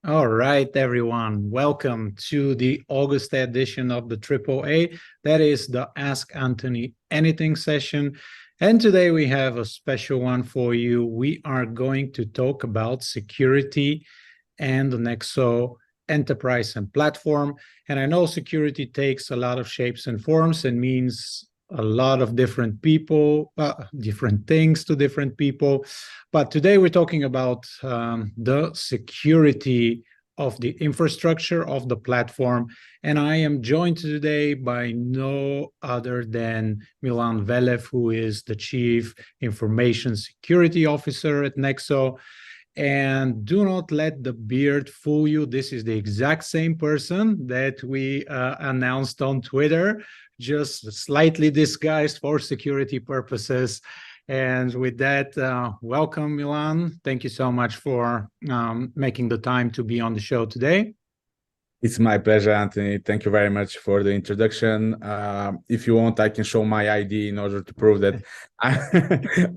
All right, everyone. Welcome to the August edition of the AAA. That is the Ask Antoni Anything session. And today we have a special one for you. We are going to talk about security and the Nexo enterprise and platform. And I know security takes a lot of shapes and forms and means a lot of different people, different things to different people. But today we're talking about the security of the infrastructure of the platform. And I am joined today by no other than Milan Velev, who is the Chief Information Security Officer at Nexo. And do not let the beard fool you. This is the exact same person that we announced on Twitter, just slightly disguised for security purposes. And with that, welcome, Milan. Thank you so much for making the time to be on the show today. It's my pleasure, Antoni. Thank you very much for the introduction. If you want, I can show my ID in order to prove that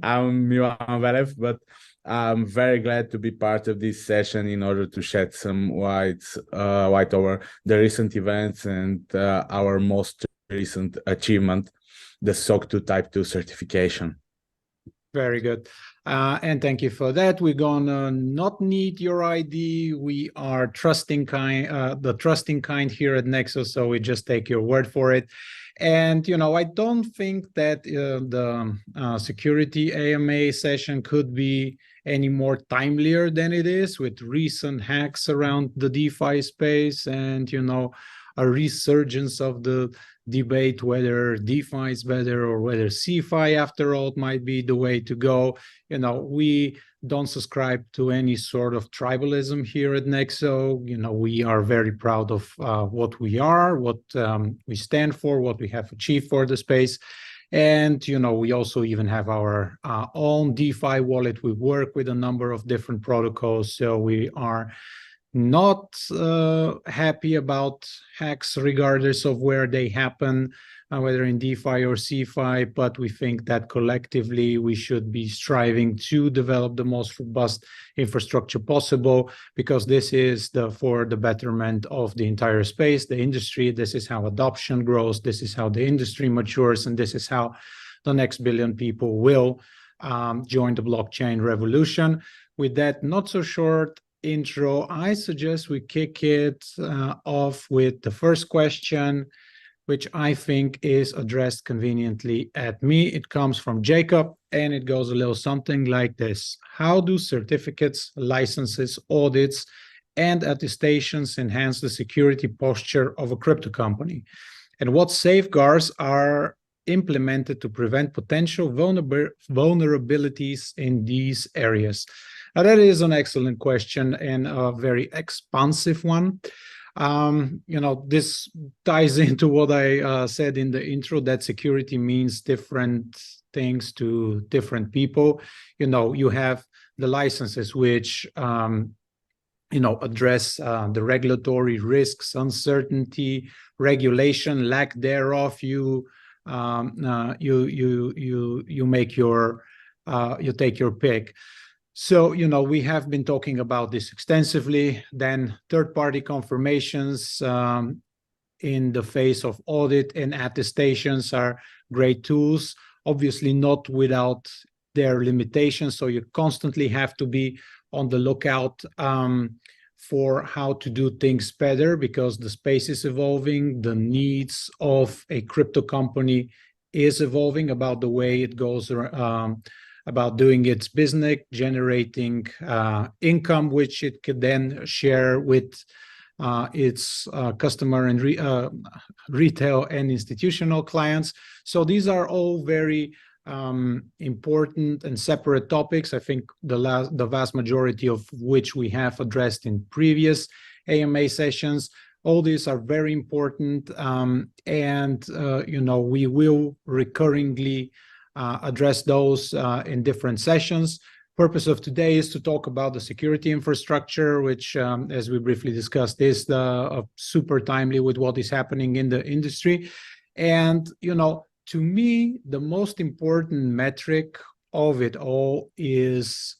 I'm Milan Velev, but I'm very glad to be part of this session in order to shed some light over the recent events and our most recent achievement, the SOC 2 Type 2 certification. Very good. And thank you for that. We're gonna not need your ID. We are trusting kind, the trusting kind here at Nexo, so we just take your word for it. And I don't think that the security AMA session could be any more timelier than it is, with recent hacks around the DeFi space and a resurgence of the debate whether DeFi is better or whether CeFi, after all, might be the way to go. We don't subscribe to any sort of tribalism here at Nexo. We are very proud of what we are, what we stand for, what we have achieved for the space. And, we also even have our own DeFi wallet. We work with a number of different protocols. So we are not happy about hacks regardless of where they happen, whether in DeFi or CeFi, but we think that collectively we should be striving to develop the most robust infrastructure possible, because this is for the betterment of the entire space, the industry. This is how adoption grows. This is how the industry matures. And this is how the next billion people will join the blockchain revolution. With that not so short intro, I suggest we kick it off with the first question, which I think is addressed conveniently at me. It comes from Jacob, and it goes a little something like this. How do certificates, licenses, audits, and attestations enhance the security posture of a crypto company? And what safeguards are implemented to prevent potential vulnerabilities in these areas? Now, that is an excellent question and a very expansive one. This ties into what I said in the intro, that security means different things to different people. You have the licenses, which address the regulatory risks, uncertainty, regulation, lack thereof. You make you take your pick. So, we have been talking about this extensively. Then third-party confirmations in the face of audit and attestations are great tools, obviously not without their limitations. So you constantly have to be on the lookout for how to do things better, because the space is evolving. The needs of a crypto company is evolving about the way it goes about doing its business, generating income, which it could then share with its customer and retail and institutional clients. So these are all very important and separate topics. I think the vast majority of which we have addressed in previous AMA sessions. All these are very important, and we will recurringly address those in different sessions. Purpose of today is to talk about the security infrastructure, which, as we briefly discussed, is super timely with what is happening in the industry. And, to me, the most important metric of it all is,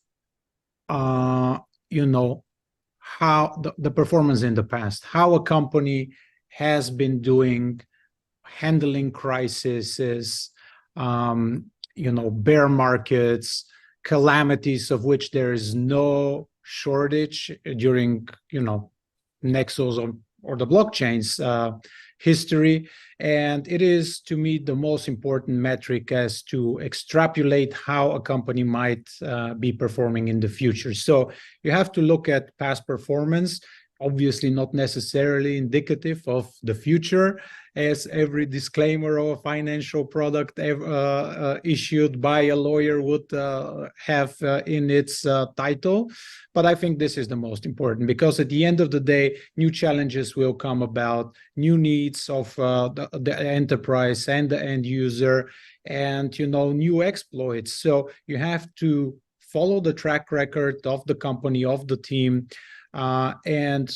how the performance in the past, how a company has been doing, handling crises, bear markets, calamities of which there is no shortage during, Nexos or the blockchain's history. And it is, to me, the most important metric as to extrapolate how a company might be performing in the future. So you have to look at past performance, obviously not necessarily indicative of the future, as every disclaimer of a financial product issued by a lawyer would have in its title. But I think this is the most important, because at the end of the day, new challenges will come about, new needs of the enterprise and the end user, and new exploits. So you have to follow the track record of the company, of the team, and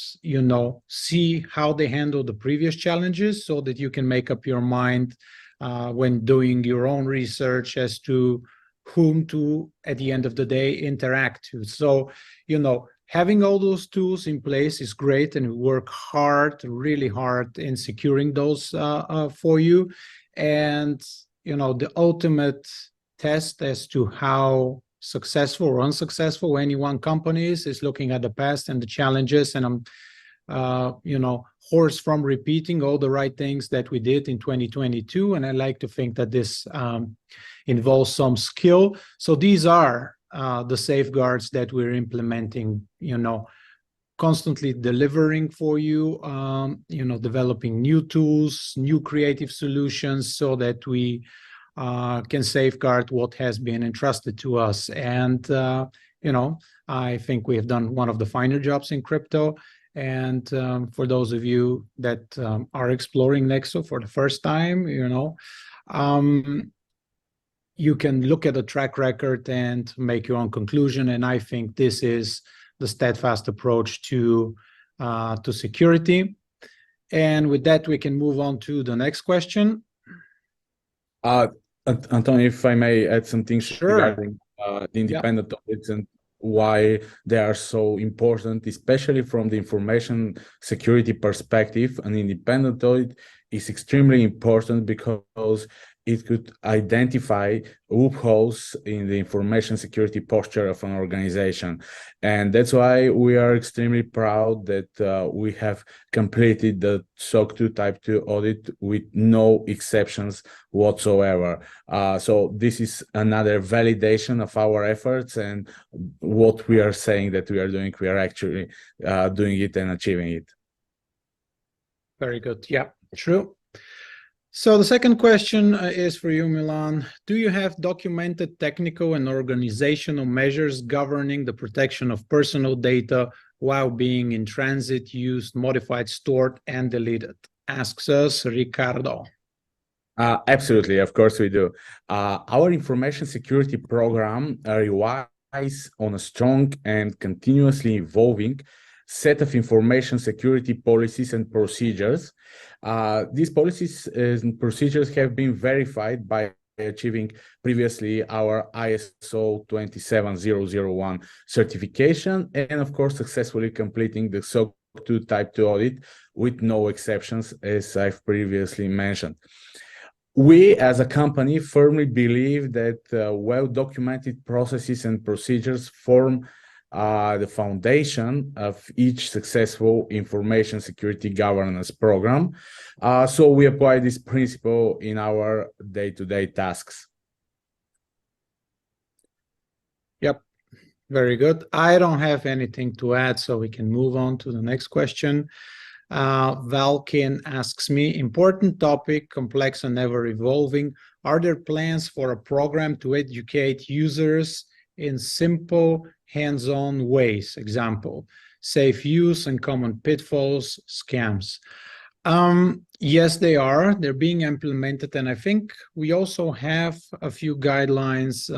see how they handle the previous challenges, so that you can make up your mind when doing your own research as to whom to, at the end of the day, interact to. So having all those tools in place is great, and we work hard, really hard, in securing those for you. And the ultimate test as to how successful or unsuccessful any one company is looking at the past and the challenges. And I'm hoarse from repeating all the right things that we did in 2022, and I like to think that this involves some skill. So these are the safeguards that we're implementing, constantly delivering for you, developing new tools, new creative solutions, so that we can safeguard what has been entrusted to us. And I think we have done one of the finer jobs in crypto. And for those of you that are exploring Nexo for the first time, you can look at the track record and make your own conclusion. And I think this is the steadfast approach to security. And with that, we can move on to the next question. Antoni, if I may add something regarding the independent audits and why they are so important, especially from the information security perspective. An independent audit is extremely important because it could identify loopholes in the information security posture of an organization. And that's why we are extremely proud that we have completed the SOC 2 Type 2 audit with no exceptions whatsoever. So this is another validation of our efforts, and what we are saying that we are doing, we are actually doing it and achieving it. Very good. Yeah, true. So the second question is for you, Milan. Do you have documented technical and organizational measures governing the protection of personal data while being in transit, used, modified, stored, and deleted? Asks us Ricardo. Absolutely, of course we do. Our information security program relies on a strong and continuously evolving set of information security policies and procedures. These policies and procedures have been verified by achieving previously our ISO 27001 certification, and of course successfully completing the SOC 2 Type 2 audit with no exceptions, as I've previously mentioned. We as a company firmly believe that well-documented processes and procedures form the foundation of each successful information security governance program. So we apply this principle in our day-to-day tasks. Yep, very good. I don't have anything to add, so we can move on to the next question. Valkin asks me, important topic, complex and ever evolving. Are there plans for a program to educate users in simple, hands-on ways? Example, safe use and common pitfalls, scams. Yes, they are. They're being implemented. And I think we also have a few guidelines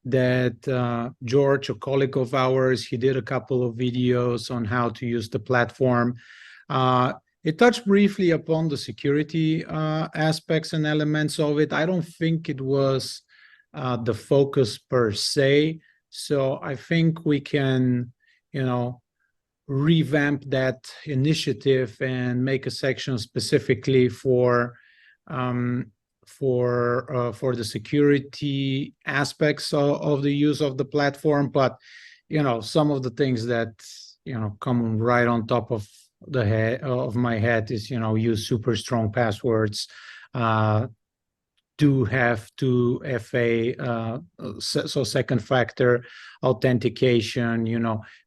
that George, a colleague of ours, he did a couple of videos on how to use the platform. It touched briefly upon the security aspects and elements of it. I don't think it was the focus per se. So I think we can, revamp that initiative and make a section specifically for the security aspects of the use of the platform. But some of the things that come right on top of the head of my head is use super strong passwords, do have to FA, so second factor authentication,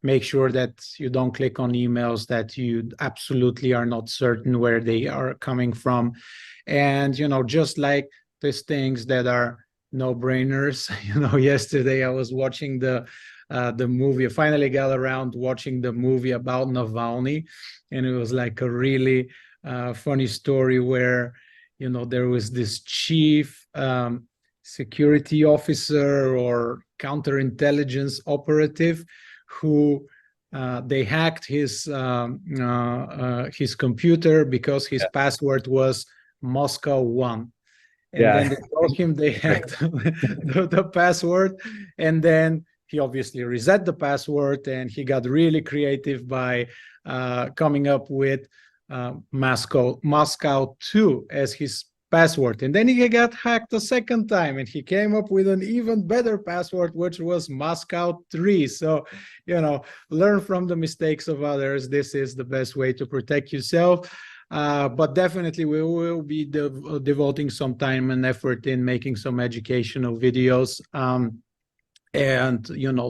make sure that you don't click on emails that you absolutely are not certain where they are coming from. And, just like these things that are no-brainers, yesterday I was watching the movie. I finally got around watching the movie about Navalny, and it was like a really funny story where there was this chief security officer or counterintelligence operative who they hacked his computer because his password was Moscow 1. And then they told him they hacked the password, and then he obviously reset the password, and he got really creative by coming up with Moscow 2 as his password. And then he got hacked a second time, and he came up with an even better password, which was Moscow 3. So, learn from the mistakes of others. This is the best way to protect yourself. But definitely we will be devoting some time and effort in making some educational videos. And,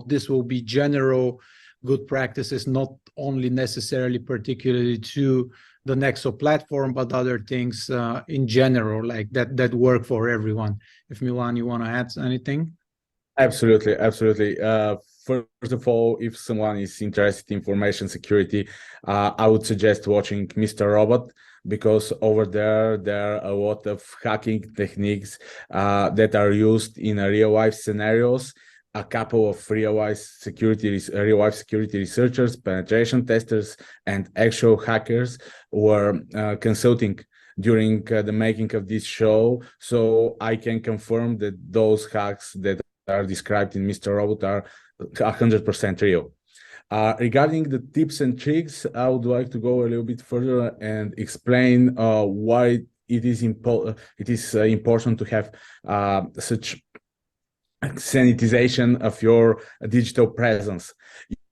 this will be general good practices, not only necessarily particularly to the Nexo platform, but other things in general, like that work for everyone. If Milan, you want to add anything? Absolutely. First of all, if someone is interested in information security, I would suggest watching Mr. Robot, because over there are a lot of hacking techniques that are used in real life scenarios. A couple of real life security researchers, penetration testers, and actual hackers were consulting during the making of this show. So I can confirm that those hacks that are described in Mr. Robot are 100% real. Regarding the tips and tricks, I would like to go a little bit further and explain why it is important to have such sanitization of your digital presence.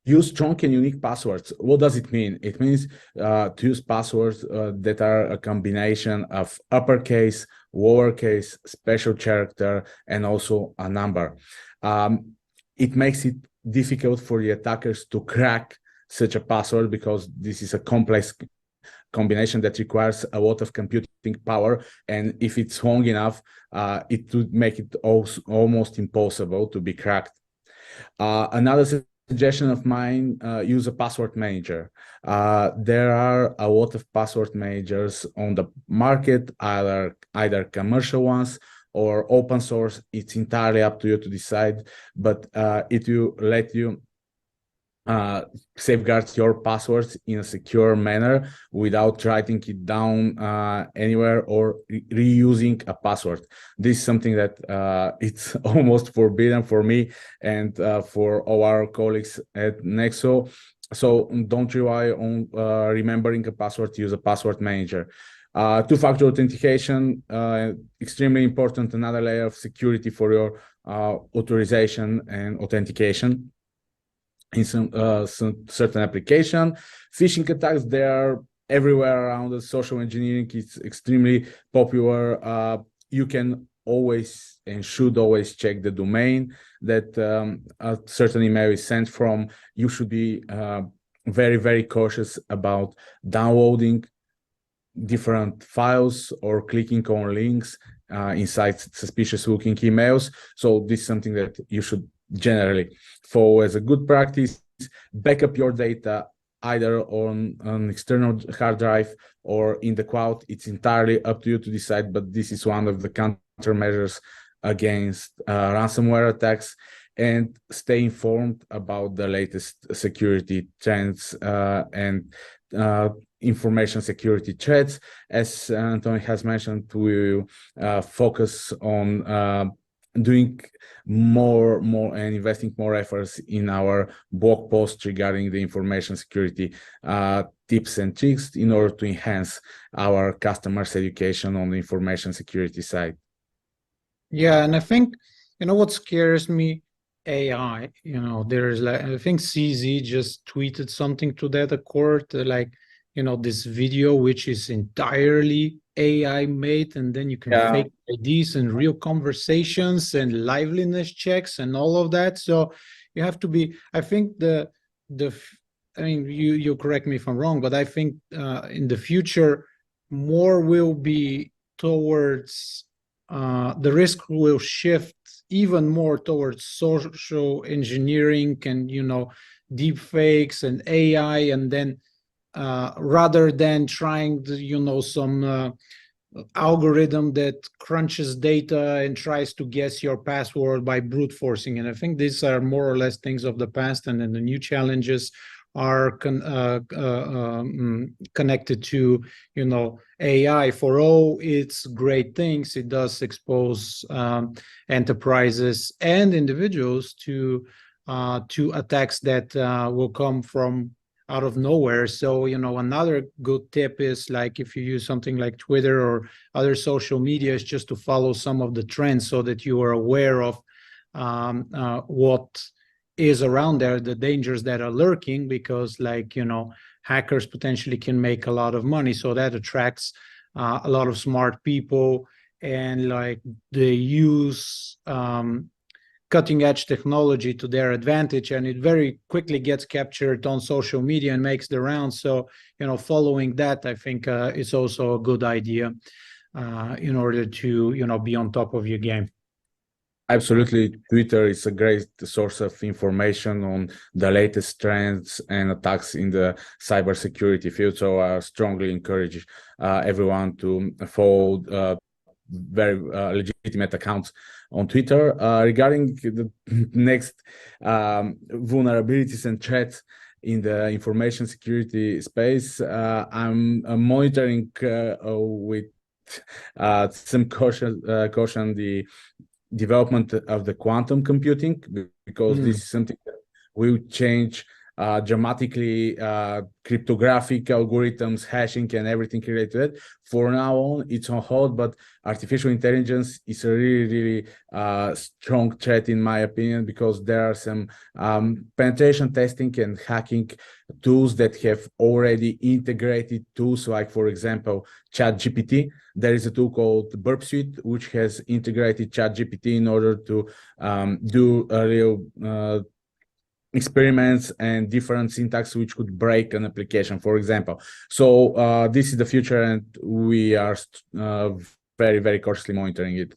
Use strong and unique passwords. What does it mean? It means to use passwords that are a combination of uppercase, lowercase, special character, and also a number. It makes it difficult for the attackers to crack such a password, because this is a complex combination that requires a lot of computing power, and if it's long enough, it would make it almost impossible to be cracked. Another suggestion of mine, use a password manager. There are a lot of password managers on the market, either commercial ones or open source. It's entirely up to you to decide, but it will let you safeguard your passwords in a secure manner without writing it down anywhere or reusing a password. This is something that it's almost forbidden for me and for all our colleagues at Nexo. So don't rely on remembering a password. Use a password manager. Two-factor authentication, extremely important, another layer of security for your authorization and authentication in some certain application. Phishing attacks, they are everywhere around us. Social engineering is extremely popular. You can always and should always check the domain that a certain email is sent from. You should be very, very cautious about downloading different files or clicking on links inside suspicious looking emails. So this is something that you should generally follow as a good practice. Backup your data either on an external hard drive or in the cloud. It's entirely up to you to decide, but this is one of the countermeasures against ransomware attacks. And stay informed about the latest security trends and information security threats. As Antoni has mentioned, we will focus on doing more and investing more efforts in our blog posts regarding the information security tips and tricks in order to enhance our customers' education on the information security side. Yeah, and I think, what scares me, AI. There's like, I think CZ just tweeted something to that accord, like, this video which is entirely AI made, and then you can fake IDs and real conversations and liveliness checks and all of that. So you have to be, I think I mean, you correct me if I'm wrong, but I think in the future, more will be towards the risk will shift even more towards social engineering and deep fakes and AI, and then rather than trying to, some algorithm that crunches data and tries to guess your password by brute forcing. And I think these are more or less things of the past, and then the new challenges are connected to AI. For all its great things, it does expose enterprises and individuals to attacks that will come from out of nowhere. So another good tip is, like, if you use something like Twitter or other social media, is just to follow some of the trends so that you are aware of what is around there, the dangers that are lurking, because hackers potentially can make a lot of money. So that attracts a lot of smart people, and they use cutting edge technology to their advantage, and it very quickly gets captured on social media and makes the rounds. So following that, I think is also a good idea in order to be on top of your game. Absolutely. Twitter is a great source of information on the latest trends and attacks in the cybersecurity field. So I strongly encourage everyone to follow very legitimate accounts on Twitter. Regarding the next vulnerabilities and threats in the information security space, I'm monitoring with some caution the development of the quantum computing, because this is something that will change dramatically cryptographic algorithms, hashing, and everything related to it. For now on, it's on hold, but artificial intelligence is a really strong threat, in my opinion, because there are some penetration testing and hacking tools that have already integrated tools, like, for example, ChatGPT. There is a tool called Burp Suite, which has integrated ChatGPT in order to do a real experiments and different syntax which could break an application, for example. So this is the future, and we are very cautiously monitoring it.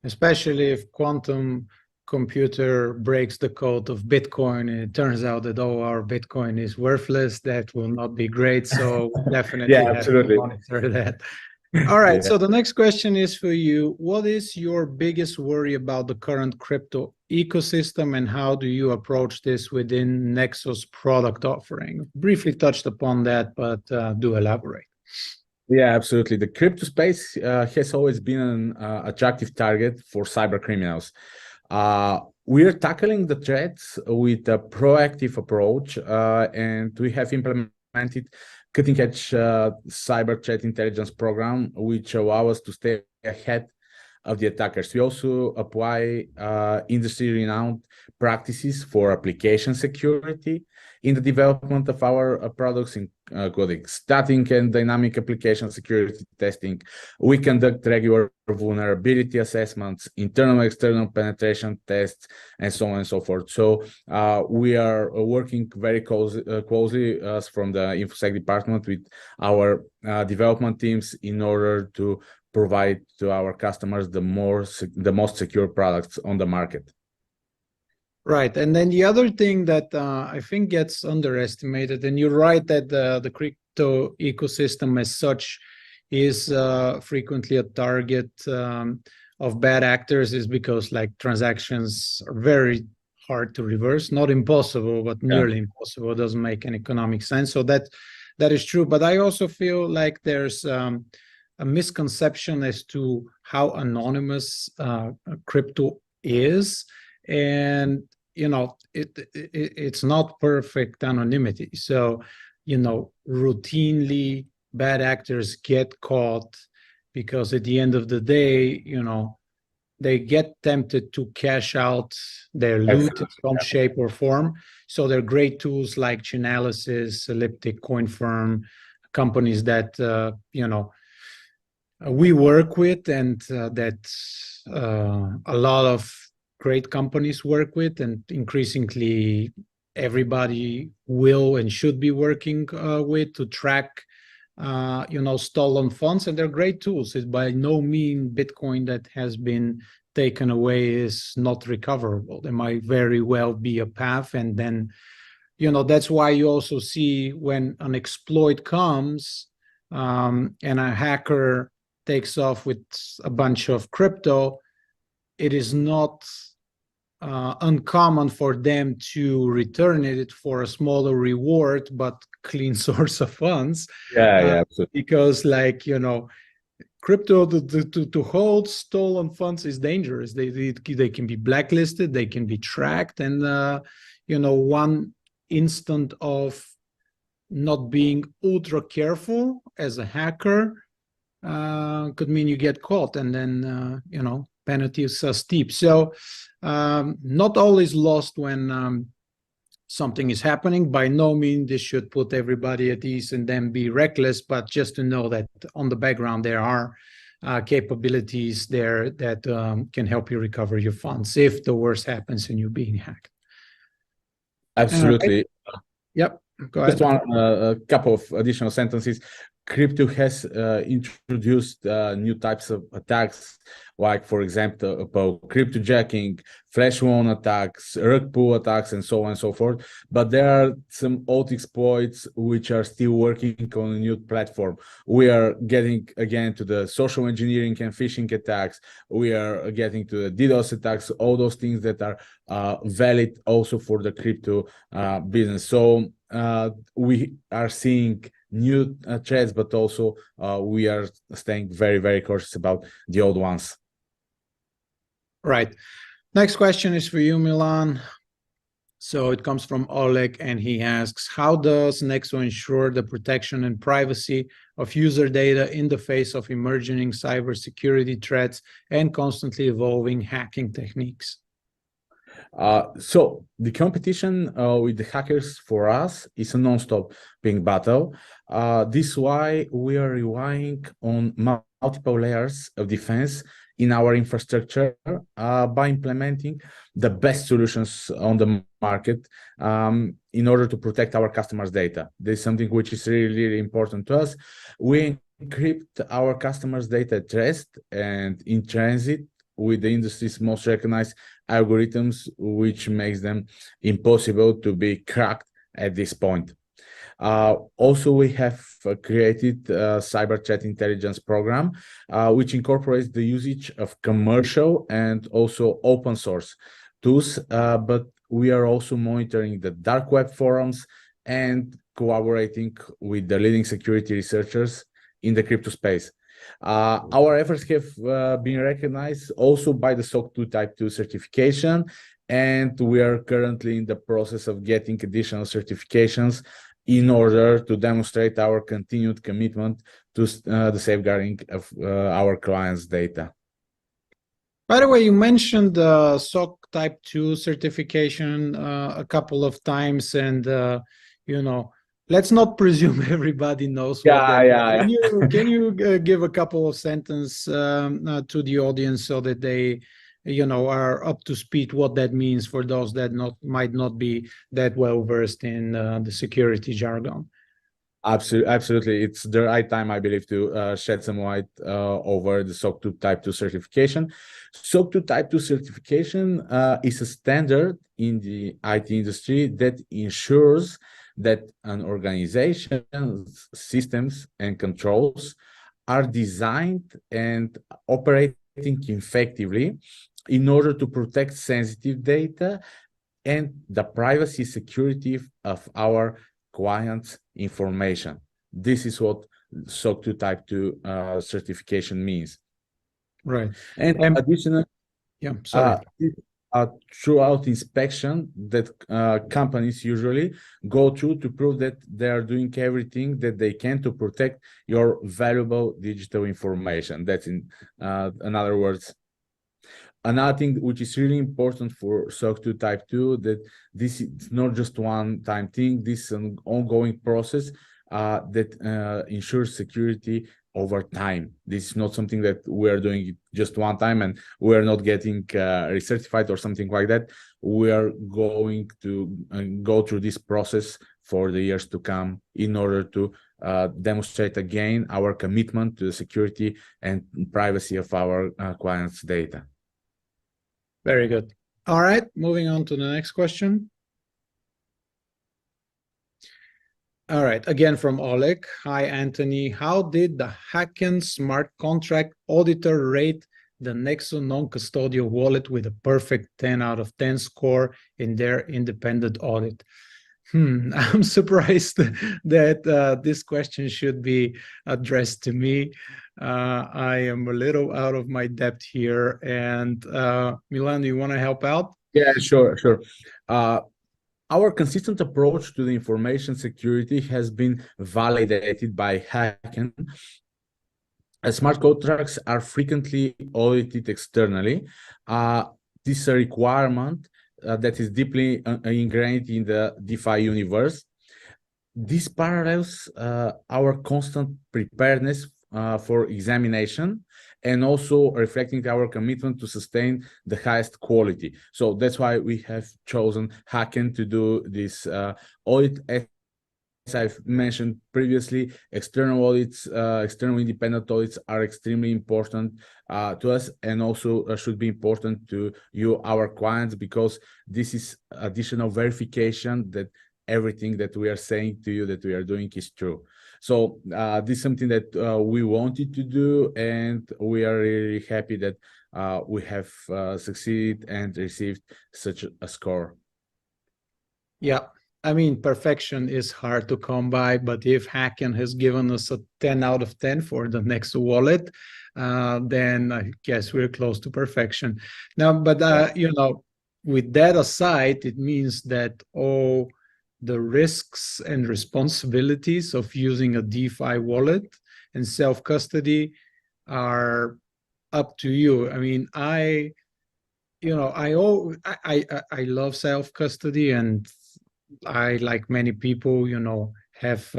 Especially if quantum computer breaks the code of Bitcoin and it turns out that our Bitcoin is worthless, that will not be great. So definitely have to monitor that. All right. So the next question is for you. What is your biggest worry about the current crypto ecosystem, and how do you approach this within Nexo's product offering? Briefly touched upon that, but do elaborate. Yeah, absolutely. The crypto space has always been an attractive target for cyber criminals. We're tackling the threats with a proactive approach, and we have implemented cutting-edge cyber threat intelligence program, which allow us to stay ahead of the attackers. We also apply industry-renowned practices for application security in the development of our products, including static and dynamic application security testing. We conduct regular vulnerability assessments, internal and external penetration tests, and so on and so forth. So we are working very closely from the InfoSec department with our development teams in order to provide to our customers the most secure products on the market. Right. And then the other thing that I think gets underestimated, and you're right that the crypto ecosystem as such is frequently a target of bad actors, is because transactions are very hard to reverse. Not impossible, but nearly impossible. It doesn't make any economic sense. So that is true. But I also feel like there's a misconception as to how anonymous crypto is, and it's not perfect anonymity. So routinely bad actors get caught because at the end of the day, they get tempted to cash out their loot in some shape or form. So they're great tools like Chainalysis, Elliptic, CoinFirm, companies that we work with, and that a lot of great companies work with, and increasingly everybody will and should be working with to track stolen funds. And they're great tools. It's by no means Bitcoin that has been taken away is not recoverable. There might very well be a path, and then that's why you also see when an exploit comes and a hacker takes off with a bunch of crypto, it is not uncommon for them to return it for a smaller reward, but clean source of funds. Yeah, absolutely. Because crypto to hold stolen funds is dangerous. They can be blacklisted, they can be tracked, and one instant of not being ultra careful as a hacker could mean you get caught, and then penalties are steep. So not always lost when something is happening. By no means this should put everybody at ease and then be reckless, but just to know that on the background there are capabilities there that can help you recover your funds if the worst happens and you're being hacked. Absolutely. Yep. Go ahead. Just a couple of additional sentences. Crypto has introduced new types of attacks, like, for example, cryptojacking, flash loan attacks, rug pull attacks, and so on and so forth. But there are some old exploits which are still working on a new platform. We are getting again to the social engineering and phishing attacks. We are getting to the DDoS attacks, all those things that are valid also for the crypto business. So we are seeing new threats, but also we are staying very, very cautious about the old ones. Right. Next question is for you, Milan. So it comes from Oleg, and he asks, how does Nexo ensure the protection and privacy of user data in the face of emerging cybersecurity threats and constantly evolving hacking techniques? So the competition with the hackers for us is a non-stop ping battle. This is why we are relying on multiple layers of defense in our infrastructure by implementing the best solutions on the market in order to protect our customers' data. This is something which is really, really important to us. We encrypt our customers' data at rest and in transit with the industry's most recognized algorithms, which makes them impossible to be cracked at this point. Also, we have created a cyber threat intelligence program, which incorporates the usage of commercial and also open source tools, but we are also monitoring the dark web forums and collaborating with the leading security researchers in the crypto space. Our efforts have been recognized also by the SOC 2 Type 2 certification, and we are currently in the process of getting additional certifications in order to demonstrate our continued commitment to the safeguarding of our clients' data. By the way, you mentioned the SOC Type 2 certification a couple of times, and let's not presume everybody knows what that is. Can you give a couple of sentences to the audience so that they are up to speed what that means for those that might not be that well versed in the security jargon? Absolutely. It's the right time, I believe, to shed some light over the SOC 2 Type 2 certification. SOC 2 Type 2 certification is a standard in the IT industry that ensures that an organization's systems and controls are designed and operating effectively in order to protect sensitive data and the privacy security of our clients' information. This is what SOC 2 Type 2 certification means. Right. And additional, yeah, sorry. Throughout inspection that companies usually go through to prove that they are doing everything that they can to protect your valuable digital information. That's in other words. Another thing which is really important for SOC 2 Type 2, that this is not just one-time thing, this is an ongoing process that ensures security over time. This is not something that we are doing it just one time and we are not getting recertified or something like that. We are going to go through this process for the years to come in order to demonstrate again our commitment to the security and privacy of our clients' data. Very good. All right, moving on to the next question. All right, again from Oleg. Hi, Antoni. How did the Hacken Smart Contract Auditor rate the Nexo non-custodial wallet with a perfect 10 out of 10 score in their independent audit? I'm surprised that this question should be addressed to me. I am a little out of my depth here. And Milan, do you want to help out? Yeah, sure. Our consistent approach to the information security has been validated by Hacken. Smart contracts are frequently audited externally. This is a requirement that is deeply ingrained in the DeFi universe. This parallels our constant preparedness for examination and also reflecting our commitment to sustain the highest quality. So that's why we have chosen Hacken to do this audit. As I've mentioned previously, external audits, external independent audits are extremely important to us and also should be important to you, our clients, because this is additional verification that everything that we are saying to you that we are doing is true. So this is something that we wanted to do, and we are really happy that we have succeeded and received such a score. Yeah, I mean, perfection is hard to come by, but if Hacken has given us a 10 out of 10 for the Nexo wallet, then I guess we're close to perfection. Now, but you know, with that aside, it means that all the risks and responsibilities of using a DeFi wallet and self-custody are up to you. I mean, I love self-custody, and I, like many people, have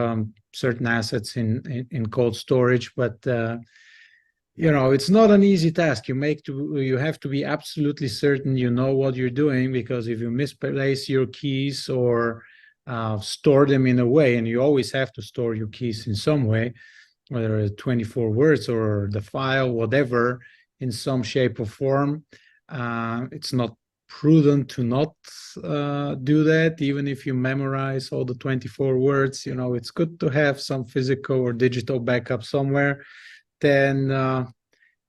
certain assets in cold storage, but it's not an easy task. You have to be absolutely certain you know what you're doing, because if you misplace your keys or store them in a way, and you always have to store your keys in some way, whether it's 24 words or the file, whatever, in some shape or form, it's not prudent to not do that. Even if you memorize all the 24 words, it's good to have some physical or digital backup somewhere. Then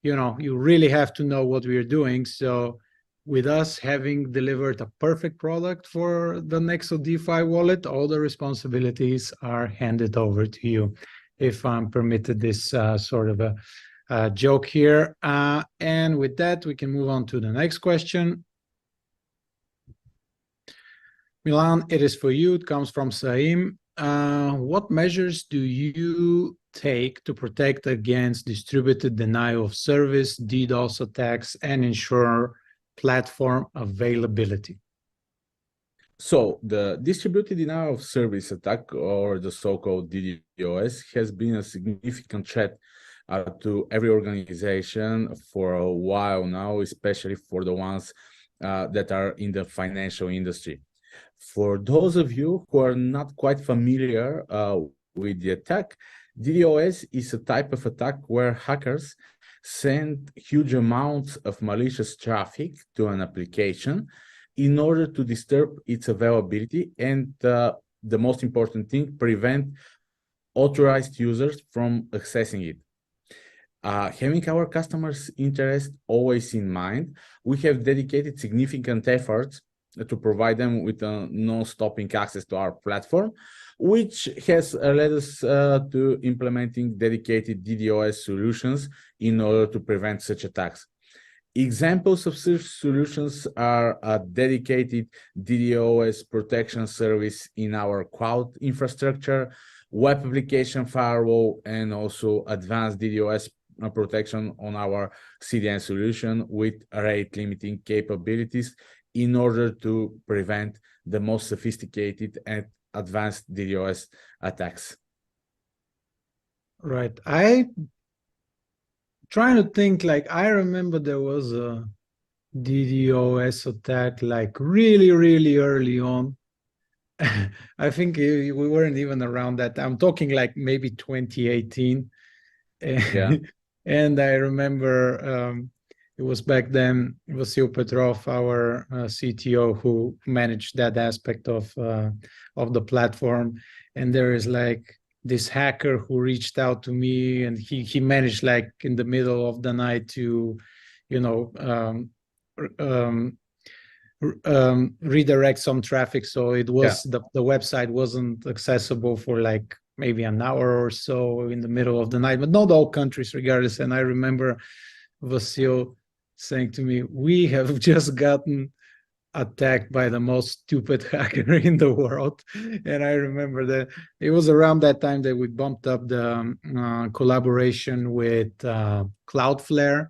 you really have to know what we're doing. So with us having delivered a perfect product for the Nexo DeFi wallet, all the responsibilities are handed over to you, if I'm permitted this sort of a joke here. And with that, we can move on to the next question. Milan, it is for you. It comes from Saim. What measures do you take to protect against distributed denial of service, DDoS attacks, and ensure platform availability? So the distributed denial of service attack, or the so-called DDoS, has been a significant threat to every organization for a while now, especially for the ones that are in the financial industry. For those of you who are not quite familiar with the attack, DDoS is a type of attack where hackers send huge amounts of malicious traffic to an application in order to disturb its availability and, the most important thing, prevent authorized users from accessing it. Having our customers' interest always in mind, we have dedicated significant efforts to provide them with a non-stopping access to our platform, which has led us to implementing dedicated DDoS solutions in order to prevent such attacks. Examples of such solutions are a dedicated DDoS protection service in our cloud infrastructure, web application firewall, and also advanced DDoS protection on our CDN solution with rate limiting capabilities in order to prevent the most sophisticated and advanced DDoS attacks. Right. I trying to think, like, I remember there was a DDoS attack like really, really early on. I think we weren't even around that. I'm talking like maybe 2018. Yeah. And I remember it was back then, Vasil Petrov, our CTO, who managed that aspect of the platform. And there is like this hacker who reached out to me, and he managed like in the middle of the night to, you know, redirect some traffic, so it was the website wasn't accessible for like maybe an hour or so in the middle of the night, but not all countries regardless. And I remember Vasil saying to me, we have just gotten attacked by the most stupid hacker in the world. And I remember that it was around that time that we bumped up the collaboration with Cloudflare.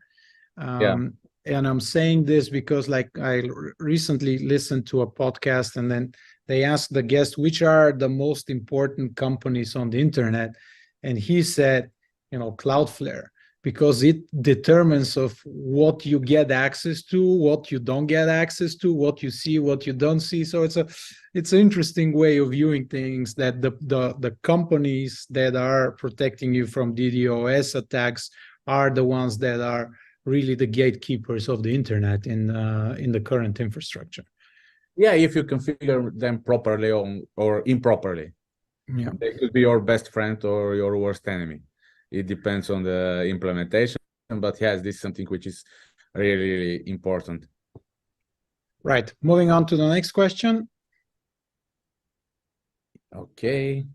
And I'm saying this because like I recently listened to a podcast, and then they asked the guest, which are the most important companies on the internet? And he said, you know, Cloudflare, because it determines of what you get access to, what you don't get access to, what you see, what you don't see. So it's an interesting way of viewing things, that the companies that are protecting you from DDoS attacks are the ones that are really the gatekeepers of the internet in the current infrastructure. Yeah, if you configure them properly or improperly. Yeah, they could be your best friend or your worst enemy. It depends on the implementation, but yes, this is something which is really, really important. Right. Moving on to the next question. Okay.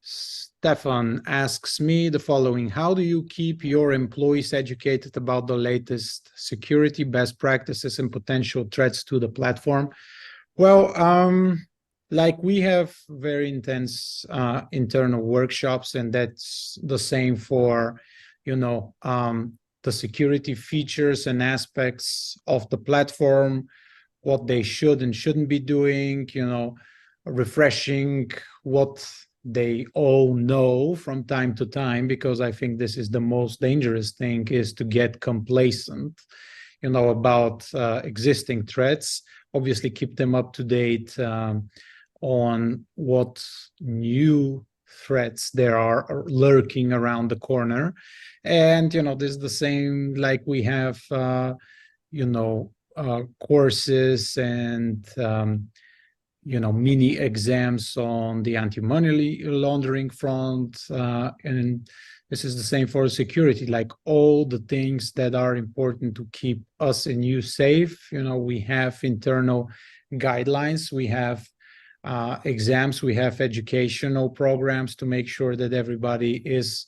Stefan asks me the following: how do you keep your employees educated about the latest security best practices and potential threats to the platform? Well, like we have very intense internal workshops, and that's the same for, you know, the security features and aspects of the platform, what they should and shouldn't be doing, you know, refreshing what they all know from time to time, because I think this is the most dangerous thing, is to get complacent, you know, about existing threats. Obviously, keep them up to date on what new threats there are lurking around the corner. And, you know, this is the same, like we have, you know, courses and, you know, mini exams on the anti-money laundering front. And this is the same for security, like all the things that are important to keep us and you safe. You know, we have internal guidelines, we have exams, we have educational programs to make sure that everybody is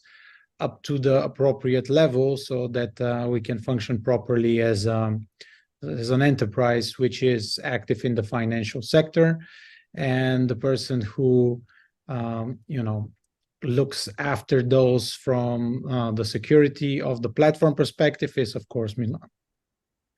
up to the appropriate level, so that we can function properly as an enterprise which is active in the financial sector. And the person who you know, looks after those from the security of the platform perspective is, of course, Milan.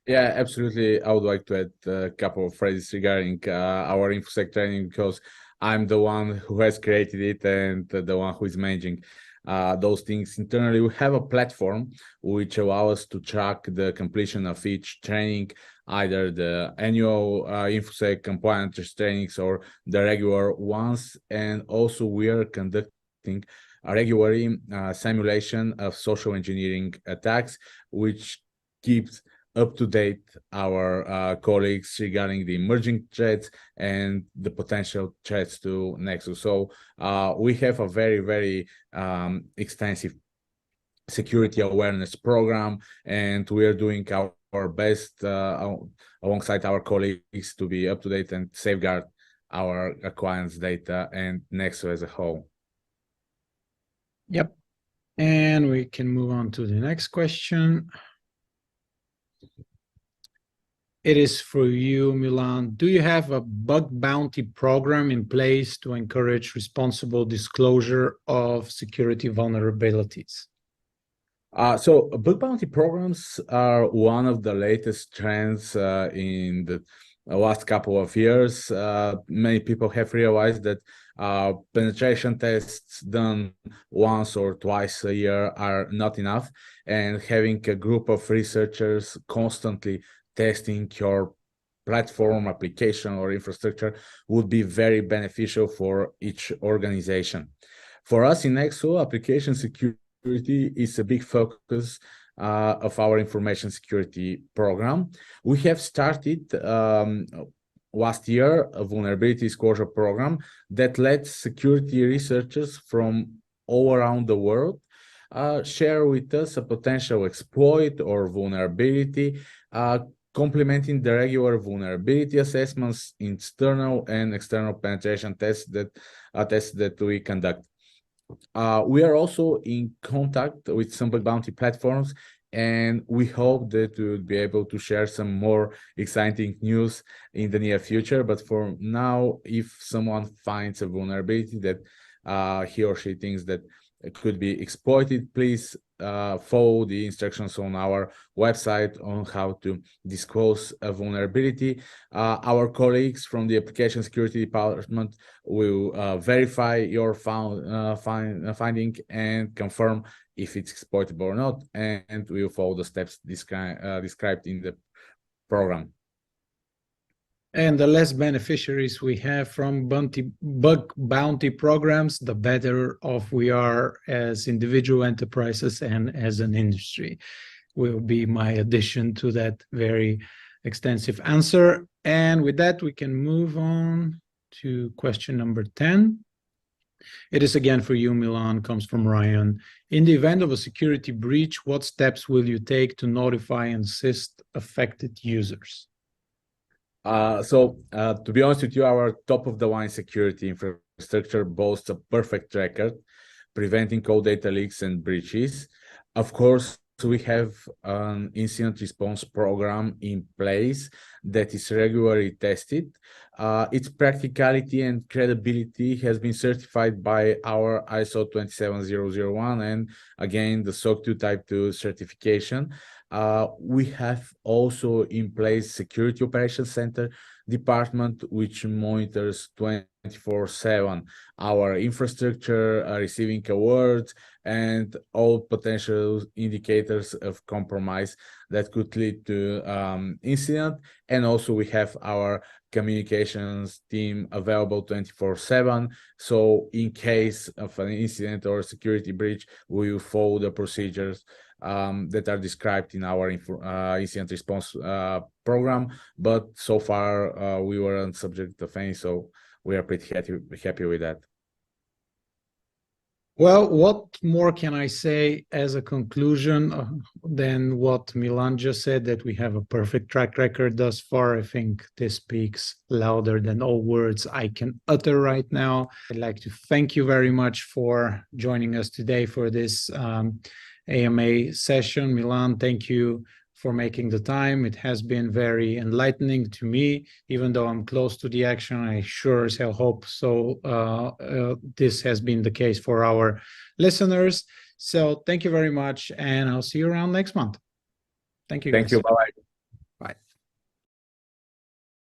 Yeah, absolutely. I would like to add a couple of phrases regarding our InfoSec training, because I'm the one who has created it and the one who is managing those things internally. We have a platform which allows us to track the completion of each training, either the annual InfoSec compliance trainings or the regular ones. And also we are conducting a regular simulation of social engineering attacks, which keeps up to date our colleagues regarding the emerging threats and the potential threats to Nexo. So we have a very, very extensive security awareness program, and we are doing our our best alongside our colleagues to be up to date and safeguard our clients' data and Nexo as a whole. Yep. And we can move on to the next question. It is for you, Milan. Do you have a bug bounty program in place to encourage responsible disclosure of security vulnerabilities? So bug bounty programs are one of the latest trends in the last couple of years. Many people have realized that penetration tests done once or twice a year are not enough, and having a group of researchers constantly testing your platform, application, or infrastructure would be very beneficial for each organization. For us in Nexo, application security is a big focus of our information security program. We have started last year a vulnerability disclosure program that lets security researchers from all around the world share with us a potential exploit or vulnerability, complementing the regular vulnerability assessments, internal and external penetration tests that we conduct. We are also in contact with some bug bounty platforms, and we hope that we will be able to share some more exciting news in the near future. But for now, if someone finds a vulnerability that he or she thinks that it could be exploited, please follow the instructions on our website on how to disclose a vulnerability. Our colleagues from the application security department will verify your finding and confirm if it's exploitable or not, and we will follow the steps described in the program. And the less beneficiaries we have from bug bounty programs, the better off we are as individual enterprises and as an industry, will be my addition to that very extensive answer. And with that, we can move on to question number 10. It is again for you, Milan, comes from Ryan. In the event of a security breach, what steps will you take to notify and assist affected users? To be honest with you, our top-of-the-line security infrastructure boasts a perfect record preventing code data leaks and breaches. Of course, we have an incident response program in place that is regularly tested. Its practicality and credibility has been certified by our ISO 27001 and again the SOC 2 Type 2 certification. We have also in place Security Operations Center department, which monitors 24/7 our infrastructure, receiving alerts, and all potential indicators of compromise that could lead to incident. And also we have our communications team available 24/7. So in case of an incident or security breach, we will follow the procedures that are described in our incident response program. But so far, we weren't subject to any, so we are pretty happy with that. Well, what more can I say as a conclusion than what Milan just said, that we have a perfect track record thus far? I think this speaks louder than all words I can utter right now. I'd like to thank you very much for joining us today for this AMA session. Milan, thank you for making the time. It has been very enlightening to me, even though I'm close to the action. I sure as hell hope so. This has been the case for our listeners. So thank you very much, and I'll see you around next month. Thank you, guys. Thank you. Bye-bye.